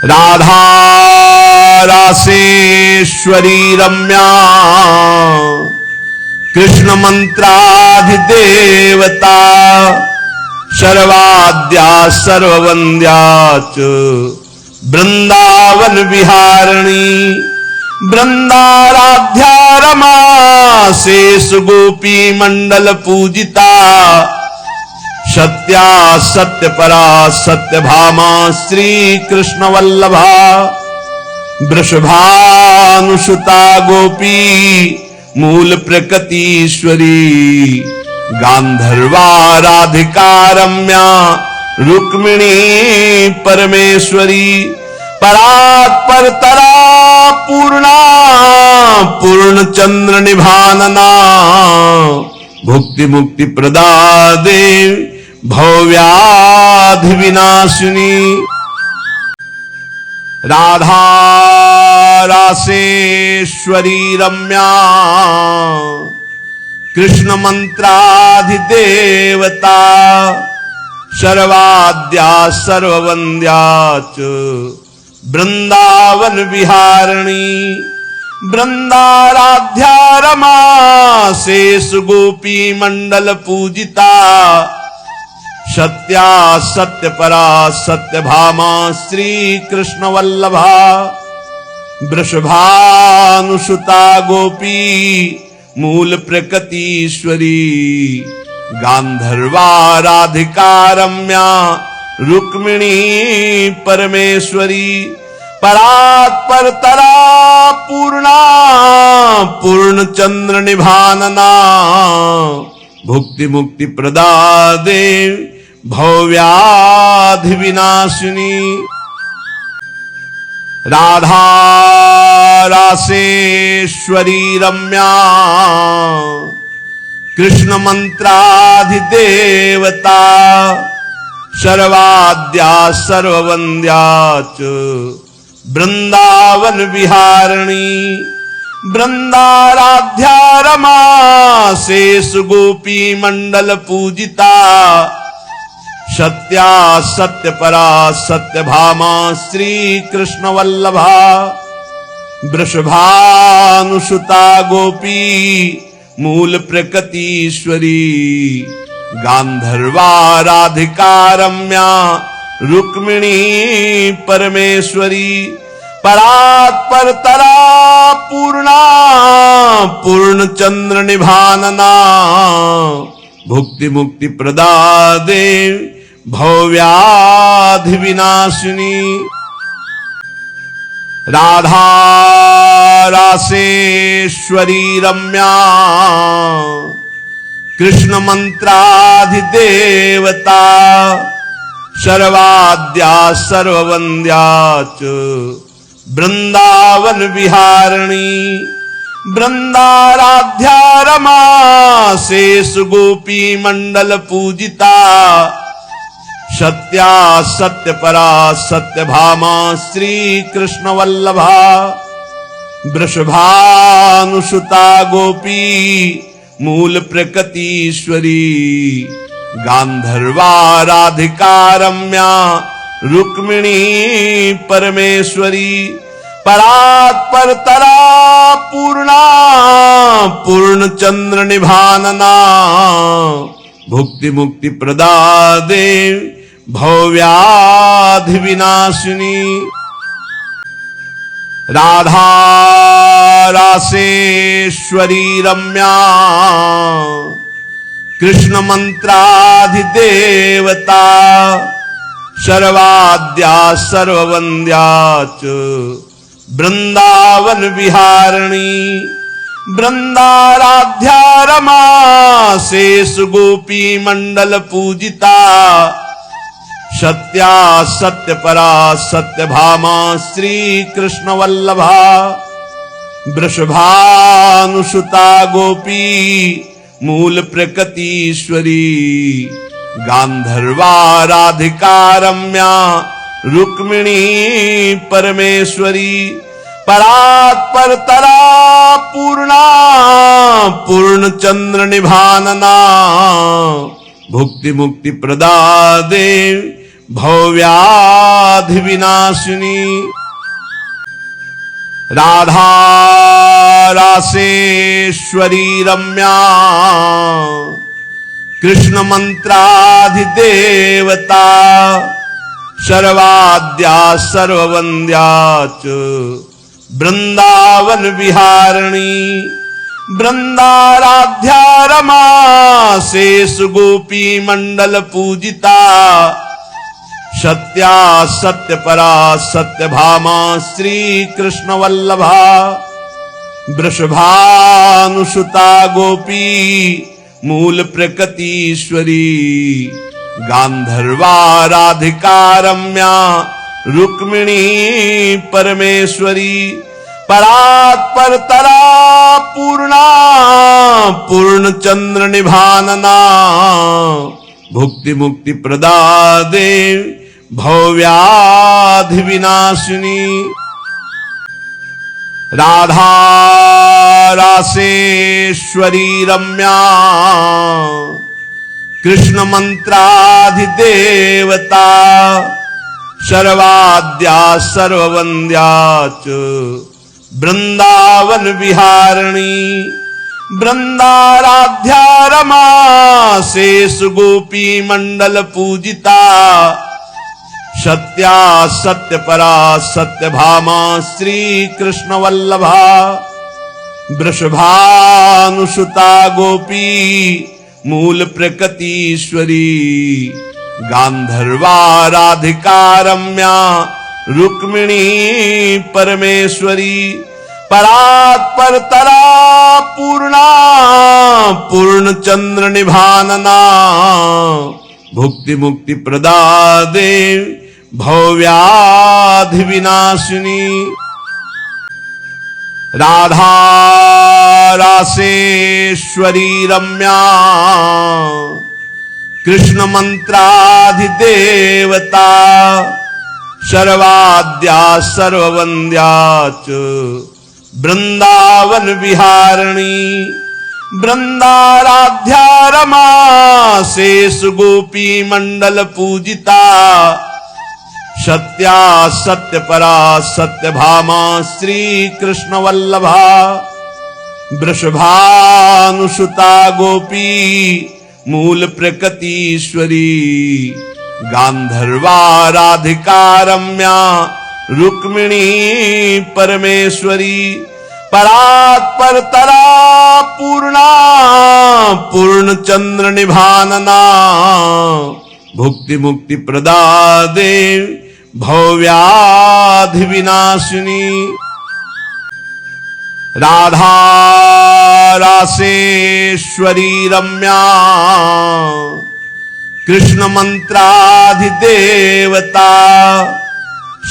राधा रासेश्वरी रम्या कृष्ण मंत्राधिदेवता सर्वाद्या सर्ववन्द्या च वृंदावन विहारिणी वृंदाराध्या रमा शेष गोपी मंडल पूजिता सत्या सत्य परा सत्य भामा श्री कृष्ण वल्लभा वृषभानुसुता गोपी मूल प्रकृतीश्वरी गांधर्वा राधिका रम्या रुक्मिणी परमेश्वरी परात्परतरा पूर्णा पूर्णचंद्र निभानना भुक्ति मुक्ति प्रदा देव भव्याधि विनाशिनी राधा रासेश्वरी रम्या कृष्ण मंत्राधिदेवता सर्वाद्या सर्ववन्द्या च वृंदावन विहारिणी वृंदाराध्या रमा शेष गोपी मंडल पूजिता सत्या सत्य परा सत्य भामा श्री कृष्ण वल्लभा वृषभानुसुता गोपी मूल प्रकृतीश्वरी गांधर्वा राधिका रम्या रुक्मिणी परमेश्वरी परात्परतरा पूर्णा पूर्णचंद्र निभानना भुक्ति मुक्ति प्रदा देव भव्याधि विनाशिनी राधा रासेश्वरी रम्या कृष्ण मंत्राधिदेवता सर्वाद्या सर्ववन्द्या च वृंदावन विहारिणी वृंदाराध्या रमा शेष गोपी मंडल पूजिता सत्या सत्य परा सत्य भामा श्री कृष्ण वल्लभा वृषभानुसुता गोपी मूल प्रकृतीश्वरी गांधर्वा राधिका रम्या रुक्मिणी परमेश्वरी परात्परतरा पूर्णा पूर्णचंद्र निभानना भुक्ति मुक्ति प्रदा देव भव्याधि विनाशिनी राधा रासेश्वरी रम्या कृष्ण मंत्राधिदेवता सर्वाद्या सर्ववन्द्या च वृंदावन विहारिणी वृंदाराध्या रमा शेष गोपी मंडल पूजिता सत्या सत्य परा सत्य भामा श्री कृष्ण वल्लभा वृषभानुसुता गोपी मूल प्रकृतीश्वरी गांधर्वा राधिका रम्या रुक्मिणी परमेश्वरी परात्परतरा पूर्णा पूर्णचंद्र निभानना भुक्ति मुक्ति प्रदा देव भव्याधि विनाशिनी राधा रासेश्वरी रम्या कृष्ण मंत्राधिदेवता सर्वाद्या सर्ववन्द्या च वृंदावन विहारिणी वृंदाराध्या रमा शेष गोपी मंडल पूजिता सत्या सत्य परा सत्य भामा श्री कृष्ण वल्लभा वृषभानुसुता गोपी मूल प्रकृतीश्वरी गांधर्वा राधिका रम्या रुक्मिणी परमेश्वरी परात्परतरा पूर्णा पूर्णचंद्र निभानना भुक्ति मुक्ति प्रदा देव भव्याधि विनाशिनी राधा रासेश्वरी रम्या कृष्ण मंत्राधिदेवता सर्वाद्या सर्ववन्द्या च वृंदावन विहारिणी वृंदाराध्या रमा शेष गोपी मंडल पूजिता सत्या सत्य परा सत्य भामा श्री कृष्ण वल्लभा वृषभानुसुता गोपी मूल प्रकृतीश्वरी गांधर्वा राधिका रम्या रुक्मिणी परमेश्वरी परात्परतरा पूर्णा पूर्ण चंद्र निभानना भुक्ति मुक्ति प्रदा देव भव्याधि विनाशिनी राधा रासेश्वरी रम्या कृष्ण मंत्राधिदेवता सर्वाद्या सर्ववन्द्या च वृंदावन विहारिणी वृंदाराध्या रमा शेष गोपी मंडल पूजिता सत्या सत्य परा सत्य भामा श्री कृष्ण वल्लभा वृषभानुसुता गोपी मूल प्रकृतीश्वरी गांधर्वा राधिका रम्या रुक्मिणी परमेश्वरी परात्परतरा पूर्णा पूर्ण चंद्र निभानना भुक्ति मुक्ति प्रदा देव भव्याधि विनाशिनी राधा रासेश्वरी रम्या कृष्ण मंत्राधिदेवता सर्वाद्या सर्ववन्द्या च वृंदावन विहारिणी वृंदाराध्या रमा शेष गोपी मंडल पूजिता सत्या सत्य परा सत्य भामा श्री कृष्ण वल्लभा वृषभानुसुता गोपी मूल प्रकृतीश्वरी गांधर्वा राधिका रम्या रुक्मिणी परमेश्वरी परात्परतरा पूर्णा पूर्ण चंद्र निभानना भुक्ति मुक्ति प्रदा देव भव्याधि विनाशिनी राधा रासेश्वरी रम्या कृष्ण मंत्राधिदेवता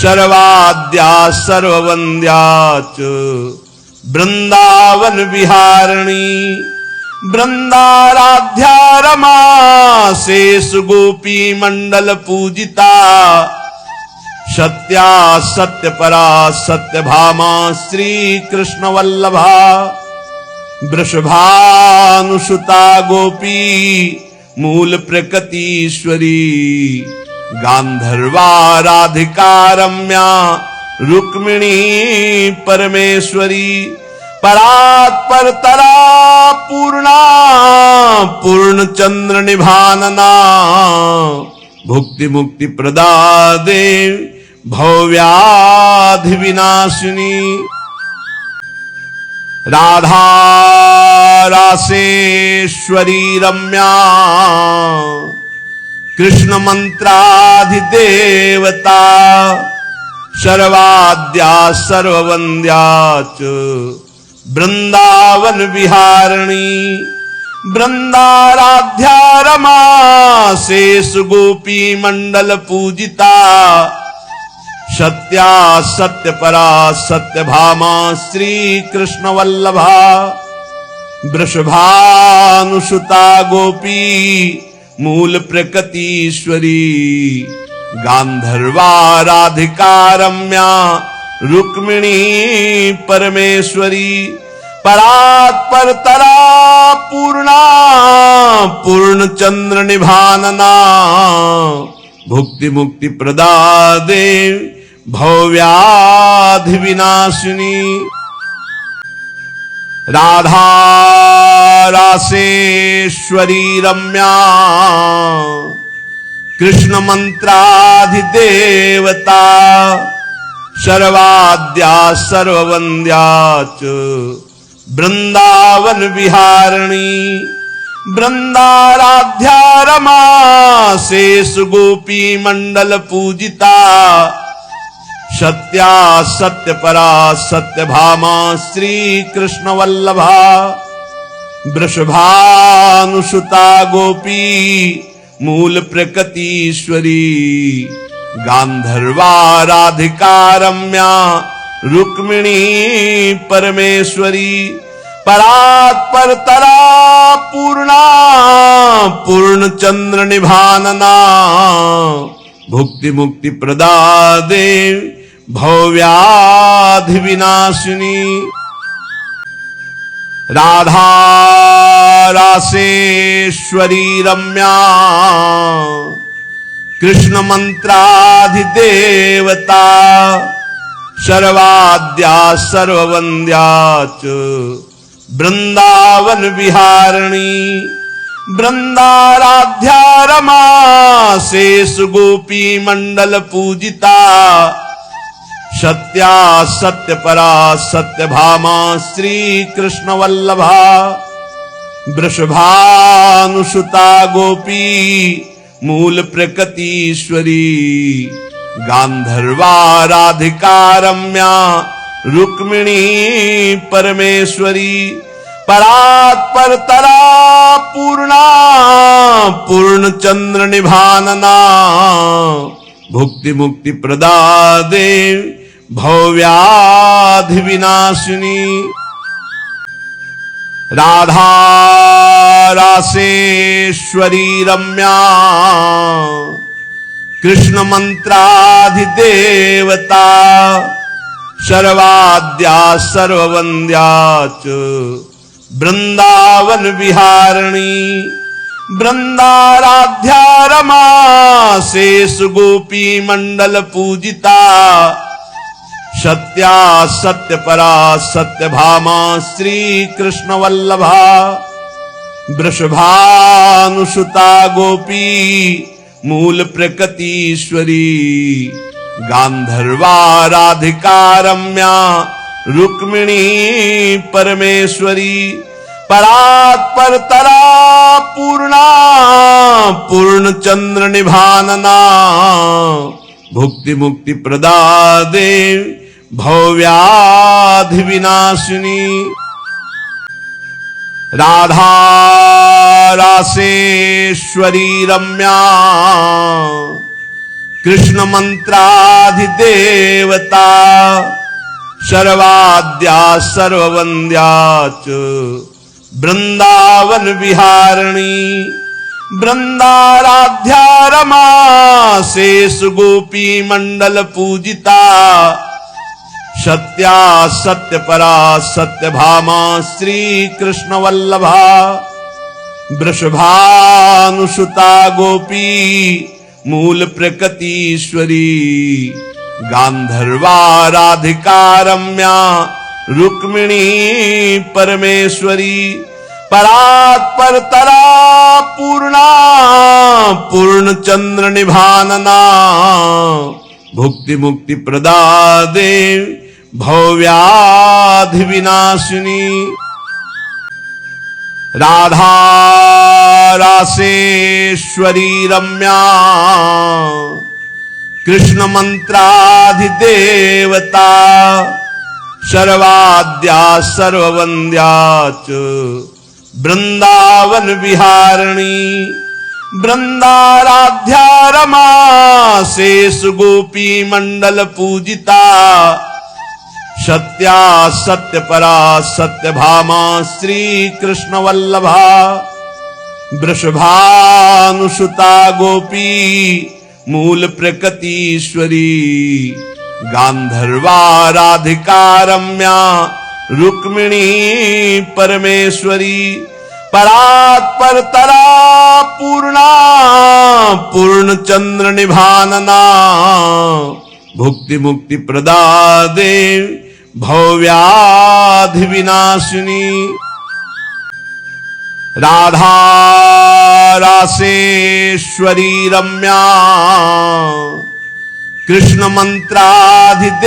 सर्वाद्या सर्ववन्द्या च वृंदावन विहारिणी वृंदाराध्या रमा शेष गोपी मंडल पूजिता सत्या सत्य परा सत्य भामा श्री कृष्ण वल्लभा वृषभानुसुता गोपी मूल प्रकृतीश्वरी गांधर्वा राधिका रम्या रुक्मिणी परमेश्वरी परात्परतरा पूर्णा पूर्ण चंद्र निभानना भुक्ति मुक्ति प्रदा देव भव्याधि विनाशिनी राधा रासेश्वरी रम्या कृष्ण मंत्राधिदेवता सर्वाद्या सर्ववन्द्या च वृंदावन विहारिणी वृंदाराध्या रमा शेष गोपी मंडल पूजिता सत्या सत्य परा सत्य भामा श्री कृष्ण वल्लभा वृषभानुसुता गोपी मूल प्रकृतीश्वरी गांधर्वा राधिका रम्या रुक्मिणी परमेश्वरी परात्परतरा पूर्णा पूर्ण चंद्र निभानना भुक्ति मुक्ति प्रदा देवी भवव्याधि विनाशिनी राधा रासेश्वरी रम्या कृष्ण मंत्राधिदेवता सर्वाद्या सर्ववन्द्या च वृंदावन विहारिणी वृंदाराध्या रमा शेष गोपी मंडल पूजिता सत्या सत्य परा सत्य भामा श्री कृष्ण वल्लभा वृषभानुसुता गोपी मूल प्रकृतीश्वरी गांधर्वा राधिका रम्या रुक्मिणी परमेश्वरी परात्पर तरा पूर्णा पूर्ण चंद्र निभानना भुक्ति मुक्ति प्रदा देवी भवव्याधि विनाशिनी राधा रासेश्वरी रम्या कृष्ण मंत्राधिदेवता सर्वाद्या सर्ववन्द्या च वृंदावन विहारिणी वृंदाराध्या रमा शेष गोपी मंडल पूजिता सत्या सत्य परा सत्य भामा श्री कृष्ण वल्लभा वृषभानुसुता गोपी मूल प्रकृतीश्वरी गांधर्वा राधिका रम्या रुक्मिणी परमेश्वरी परात्पर तरा पूर्णा पूर्ण चंद्र निभानना भुक्ति मुक्ति प्रदा देवी भवव्याधि विनाशिनी राधा रासेश्वरी रम्या कृष्ण मंत्राधिदेवता सर्वाद्या सर्ववन्द्या च वृंदावन विहारिणी वृंदाराध्या रमा शेष गोपी मंडल पूजिता सत्या सत्य परा सत्य भामा श्री कृष्ण वल्लभा वृषभानुसुता गोपी मूल प्रकृतीश्वरी गांधर्वा राधिका रम्या रुक्मिणी परमेश्वरी परात्पर तरा पूर्णा पूर्ण चंद्र निभानना भुक्ति मुक्ति प्रदा देवी भवव्याधि विनाशिनी राधा रासेश्वरी रम्या कृष्ण मंत्राधिदेवता सर्वाद्या सर्ववन्द्या च वृंदावन विहारिणी वृंदाराध्या रमा शेष गोपी मंडल पूजिता सत्या सत्य परा सत्य भामा श्री कृष्ण वल्लभा वृषभानुसुता गोपी मूल प्रकृतीश्वरी गांधर्वा राधिका रम्या रुक्मिणी परमेश्वरी परात्पर तरा पूर्णा पूर्ण चंद्र निभानना भुक्ति मुक्ति प्रदा देवी भवव्याधि विनाशिनी राधा रासेश्वरी रम्या कृष्ण मंत्राधिदेवता सर्वाद्या सर्ववन्द्या च वृंदावन विहारिणी वृंदाराध्या रमा शेष गोपी मंडल पूजिता सत्या सत्य परा सत्य भामा श्री कृष्ण वल्लभा वृषभानुसुता गोपी मूल प्रकृतीश्वरी गांधर्वा राधिका रम्या रुक्मिणी परमेश्वरी परात्परतरा पूर्णा पूर्ण चंद्र निभानना भुक्ति मुक्ति प्रदा देवी भव्याधि विनाशिनी राधा रासेश्वरी रम्या कृष्ण मंत्राधिदेवता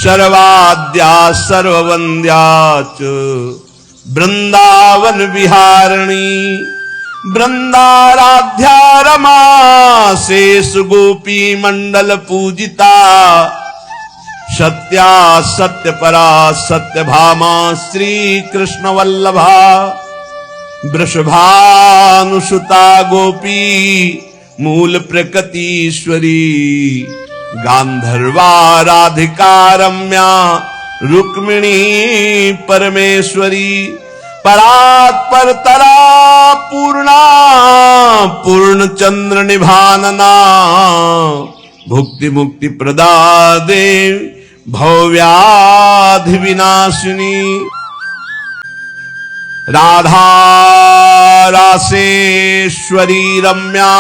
सर्वाद्या सर्ववन्द्या च वृंदावन विहारिणी वृंदाराध्या रमा शेष गोपी मंडल पूजिता सत्या सत्य परा सत्य भामा श्री कृष्ण वल्लभा वृषभानुसुता गोपी मूल प्रकृतीश्वरी गांधर्वा राधिका रम्या रुक्मिणी परमेश्वरी परात्परतरा पूर्णा पूर्ण चंद्र निभानना भुक्ति मुक्ति प्रदा देवी भव्याधि विनाशिनी राधा रासेश्वरी रम्या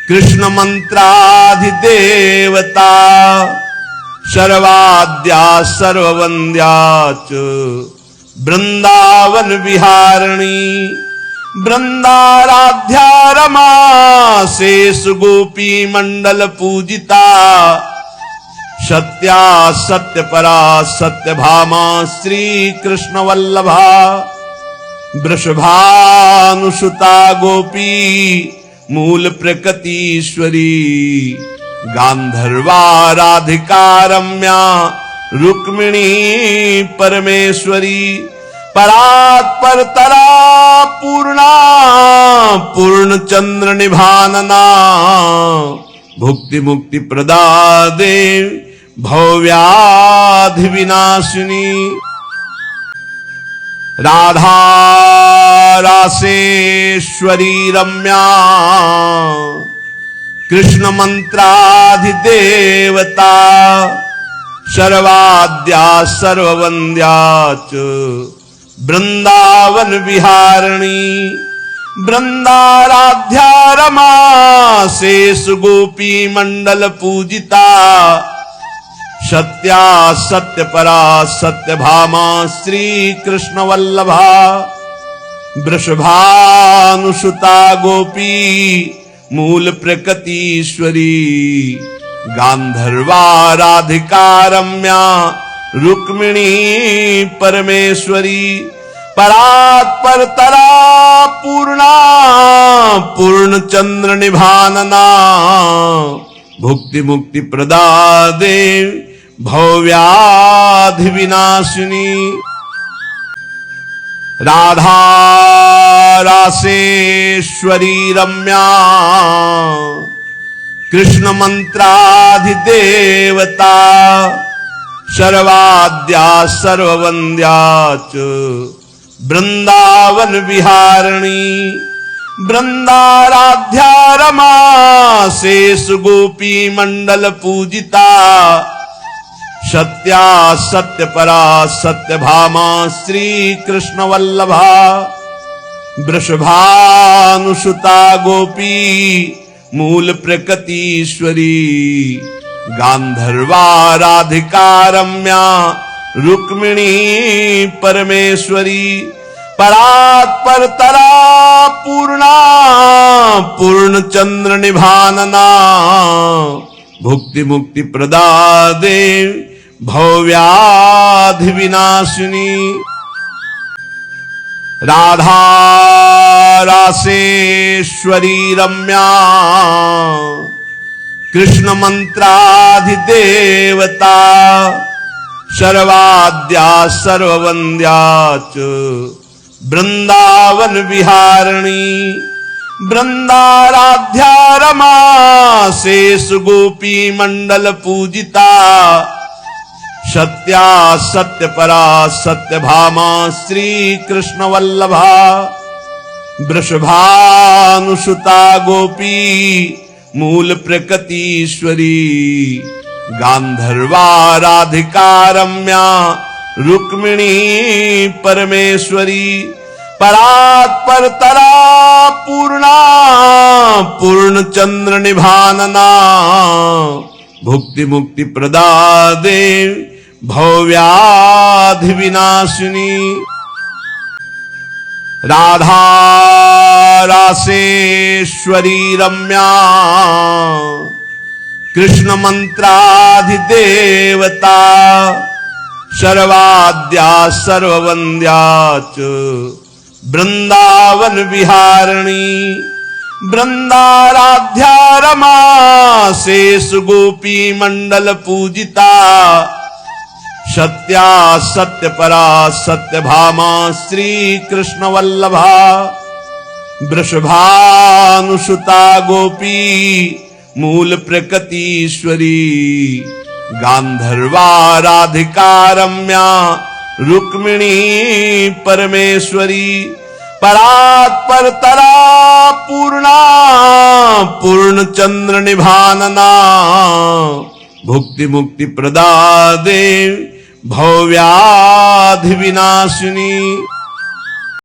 कृष्ण मंत्राधिदेवता सर्वाद्या सर्ववन्द्या च वृंदावन विहारिणी वृंदाराध्या रमा शेष गोपी मंडल पूजिता सत्या सत्य परा सत्य भामा श्री कृष्ण वल्लभा वृषभानुसुता गोपी मूल प्रकृतीश्वरी गांधर्वा राधिका रम्या रुक्मिणी परमेश्वरी परात्परतरा पूर्णा पूर्ण चंद्र निभानना भुक्ति मुक्ति प्रदा देवी भव्याधि विनाशिनी राधा रासेश्वरी रम्या कृष्ण मंत्राधिदेवता सर्वाद्या सर्ववन्द्या च वृंदावन विहारिणी वृंदाराध्या रमा शेष गोपी मंडल पूजिता सत्या सत्य परा सत्य भामा श्री कृष्ण वल्लभा वृषभानुसुता गोपी मूल प्रकृतीश्वरी गांधर्वा राधिका रम्या रुक्मिणी परमेश्वरी परात्परतरा पूर्णा पूर्ण चंद्र निभानना भुक्ति मुक्ति प्रदा देवी भव्याधि विनाशिनी राधा रासेश्वरी रम्या कृष्ण मंत्राधिदेवता सर्वाद्या सर्ववन्द्या च वृंदावन विहारिणी वृंदाराध्या रमा शेष गोपी मंडल पूजिता सत्या सत्य परा सत्य भामा श्री कृष्ण वल्लभा वृषभानुसुता गोपी मूल प्रकृतीश्वरी गांधर्वा राधिका रम्या रुक्मिणी परमेश्वरी परात्परतरा पूर्णा पूर्ण चंद्र निभानना भुक्ति मुक्ति प्रदा देवी भव्याधि विनाशिनी राधा रासेश्वरी रम्या कृष्ण मंत्राधिदेवता सर्वाद्या सर्ववन्द्या च वृंदावन विहारिणी वृंदाराध्या रमा शेष गोपी मंडल पूजिता सत्या सत्य परा सत्य भामा श्री कृष्ण वल्लभा वृषभानुसुता गोपी मूल प्रकृतीश्वरी गांधर्वा राधिका रम्या रुक्मिणी परमेश्वरी परात्पर तरा पूर्णा पूर्ण चंद्र निभानना भुक्ति मुक्ति प्रदा देवी भव्याधि विनाशिनी राधा रासेश्वरी रम्या कृष्ण मंत्राधिदेवता सर्वाद्या सर्ववन्द्या च वृंदावन विहारिणी वृंदाराध्या रमा शेष गोपी मंडल पूजिता सत्या सत्य परा सत्य भामा श्री कृष्ण वल्लभा वृषभानुसुता गोपी मूल प्रकृतीश्वरी गांधर्वा राधिका रम्या रुक्मिणी परमेश्वरी परात्पर तरा पूर्णा पूर्ण चंद्र निभानना भुक्ति मुक्ति प्रदा देवी भव्याधि विनाशिनी।